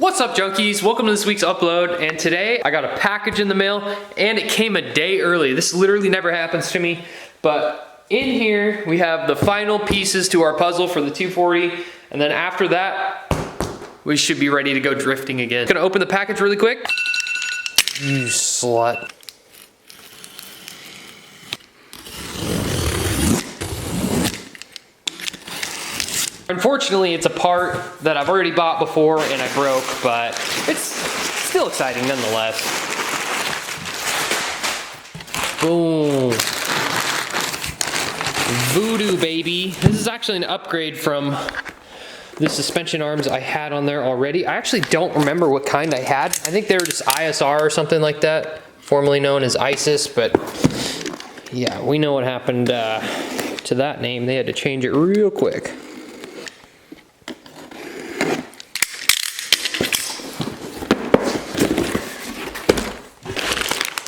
What's up, junkies? Welcome to this week's upload, and today I got a package in the mail and it came a day early. This literally never happens to me, but in here we have the final pieces to our puzzle for the 240, and then after that we should be ready to go drifting again. Gonna open the package really quick. You slut. Unfortunately, it's a part that I've already bought before and I broke, but it's still exciting nonetheless. Boom. Voodoo, baby. This is actually an upgrade from the suspension arms I had on there already. I actually don't remember what kind I had. I think they were just ISR or something like that, formerly known as ISIS, but yeah, we know what happened to that name. They had to change it real quick.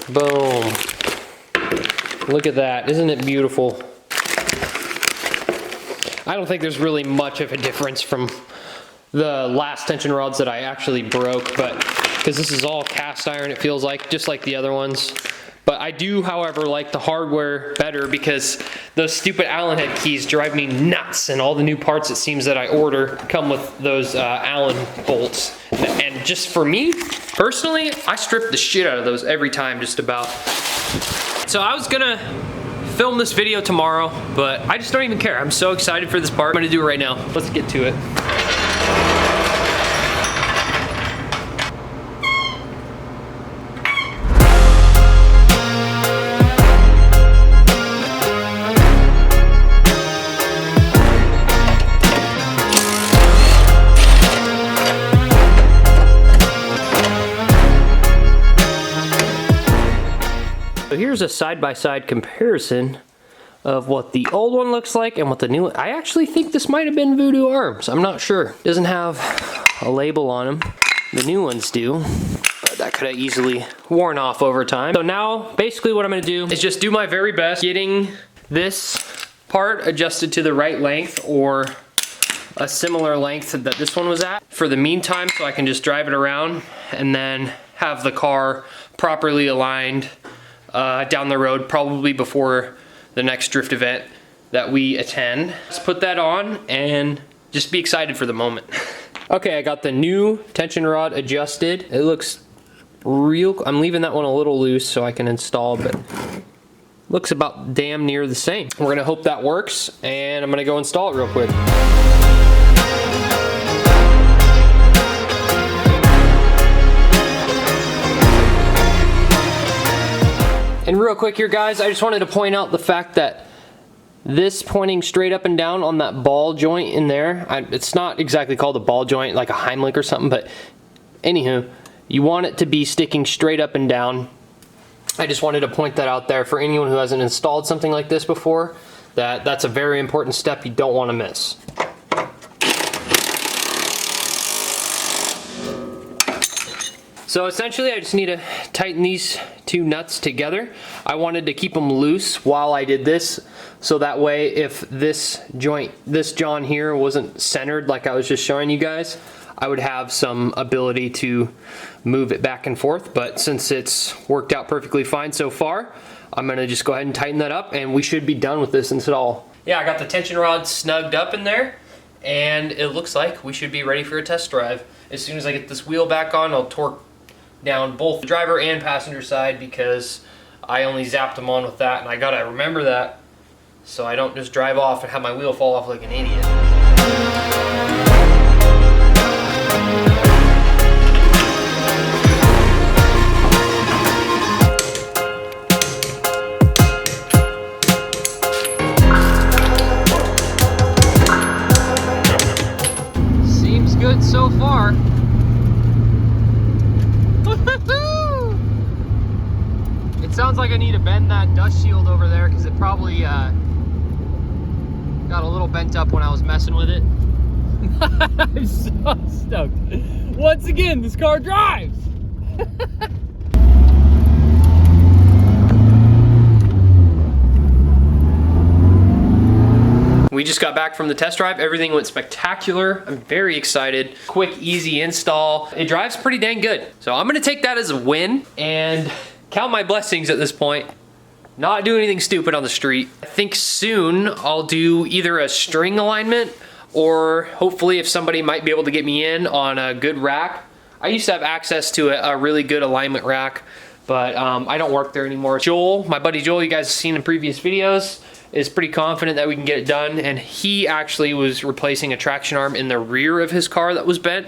Boom. Look at that. Isn't it beautiful? I don't think there's really much of a difference from the last tension rods that I actually broke, but because this is all cast iron, it feels like, just like the other ones. But I do, however, like the hardware better because those stupid Allen head keys drive me nuts, and all the new parts, it seems, that I order come with those Allen bolts. And just for me, personally, I strip the shit out of those every time, just about. So I was gonna film this video tomorrow, but I just don't even care. I'm so excited for this part. I'm gonna do it right now. Let's get to it. So here's a side-by-side comparison of what the old one looks like and what the new one. I actually think this might have been Voodoo arms. I'm not sure. It doesn't have a label on them. The new ones do, but that could have easily worn off over time. So now, basically what I'm gonna do is just do my very best getting this part adjusted to the right length or a similar length that this one was at for the meantime, so I can just drive it around and then have the car properly aligned down the road, probably before the next drift event that we attend. Let's put that on and just be excited for the moment. Okay, I got the new tension rod adjusted. It looks real. I'm leaving that one a little loose so I can install, but looks about damn near the same. We're gonna hope that works, and I'm gonna go install it real quick. And real quick here, guys, I just wanted to point out the fact that this pointing straight up and down on that ball joint in there, it's not exactly called a ball joint, like a Heimlich or something, but anywho, you want it to be sticking straight up and down. I just wanted to point that out there for anyone who hasn't installed something like this before, that's a very important step you don't want to miss. So essentially I just need to tighten these two nuts together. I wanted to keep them loose while I did this, so that way if this joint, this John here wasn't centered like I was just showing you guys, I would have some ability to move it back and forth. But since it's worked out perfectly fine so far, I'm gonna just go ahead and tighten that up and we should be done with this install. Yeah, I got the tension rod snugged up in there and it looks like we should be ready for a test drive. As soon as I get this wheel back on, I'll torque down both the driver and passenger side because I only zapped them on with that, and I gotta remember that so I don't just drive off and have my wheel fall off like an idiot. Seems good so far. It sounds like I need to bend that dust shield over there because it probably got a little bent up when I was messing with it. I'm so stoked. Once again, this car drives! We just got back from the test drive. Everything went spectacular. I'm very excited. Quick, easy install. It drives pretty dang good. So I'm gonna take that as a win and count my blessings at this point. Not do anything stupid on the street. I think soon I'll do either a string alignment or hopefully if somebody might be able to get me in on a good rack. I used to have access to a really good alignment rack, but I don't work there anymore. Joel, my buddy Joel, you guys have seen in previous videos, is pretty confident that we can get it done, and he actually was replacing a traction arm in the rear of his car that was bent,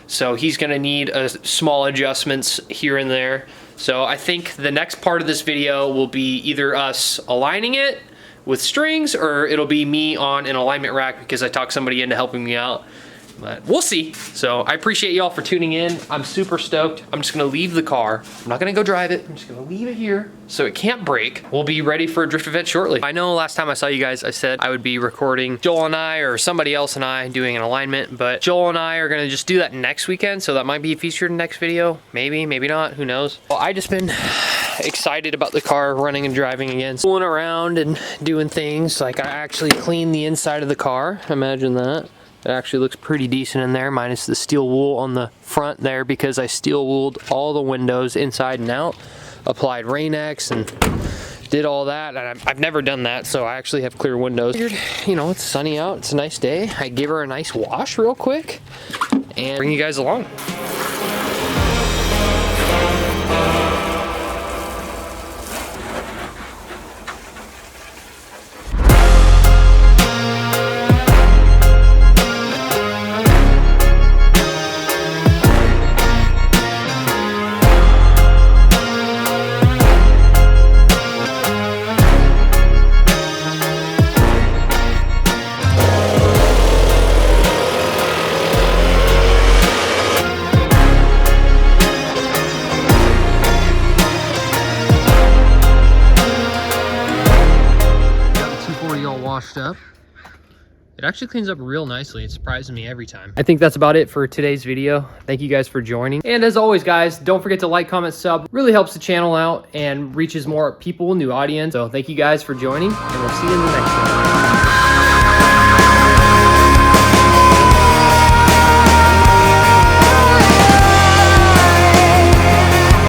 so he's gonna need small adjustments here and there. So I think the next part of this video will be either us aligning it with strings or it'll be me on an alignment rack because I talked somebody into helping me out. But we'll see. So I appreciate y'all for tuning in. I'm super stoked. I'm just gonna leave the car. I'm not gonna go drive it. I'm just gonna leave it here so it can't break. We'll be ready for a drift event shortly. I know last time I saw you guys, I said I would be recording Joel and I or somebody else and I doing an alignment, but Joel and I are gonna just do that next weekend. So that might be featured in the next video. Maybe, maybe not, who knows? Well, I just been excited about the car running and driving again. Fooling around and doing things. Like I actually cleaned the inside of the car. Imagine that. It actually looks pretty decent in there, minus the steel wool on the front there because I steel wooled all the windows inside and out, applied Rain-X and did all that. And I've never done that, so I actually have clear windows. You know, it's sunny out, it's a nice day. I give her a nice wash real quick and bring you guys along. Washed up. It actually cleans up real nicely. It surprises me every time. I think that's about it for today's video. Thank you guys for joining. And as always, guys, don't forget to like, comment, sub. Really helps the channel out and reaches more people, new audience. So thank you guys for joining, and we'll see you in the next one.